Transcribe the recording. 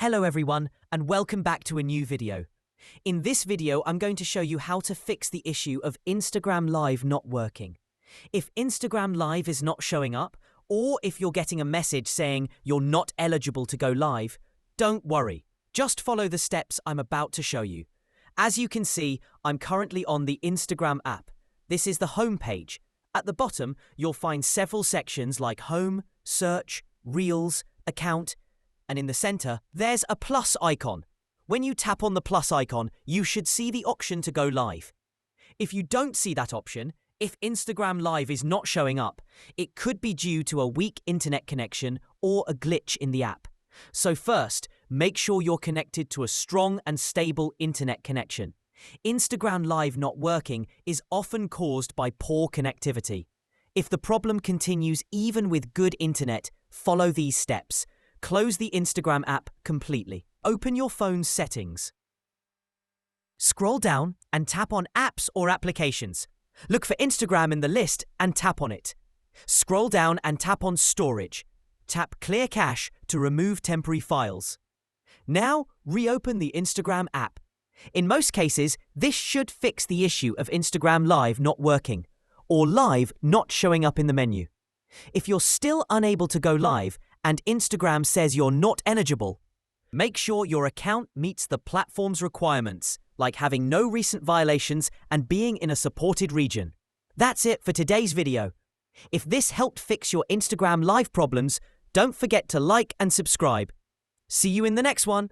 Hello everyone, and welcome back to a new video. In this video, I'm going to show you how to fix the issue of Instagram Live not working. If Instagram Live is not showing up, or if you're getting a message saying you're not eligible to go live, don't worry. Just follow the steps I'm about to show you. As you can see, I'm currently on the Instagram app. This is the home page. At the bottom, you'll find several sections like Home, Search, Reels, Account, and in the center, there's a plus icon. When you tap on the plus icon, you should see the option to go live. If you don't see that option, if Instagram Live is not showing up, it could be due to a weak internet connection or a glitch in the app. So first, make sure you're connected to a strong and stable internet connection. Instagram Live not working is often caused by poor connectivity. If the problem continues even with good internet, follow these steps. Close the Instagram app completely. Open your phone's settings. Scroll down and tap on Apps or Applications. Look for Instagram in the list and tap on it. Scroll down and tap on Storage. Tap Clear Cache to remove temporary files. Now, reopen the Instagram app. In most cases, this should fix the issue of Instagram Live not working, or Live not showing up in the menu. If you're still unable to go live and Instagram says you're not eligible, make sure your account meets the platform's requirements, like having no recent violations and being in a supported region. That's it for today's video. If this helped fix your Instagram Live problems, don't forget to like and subscribe. See you in the next one.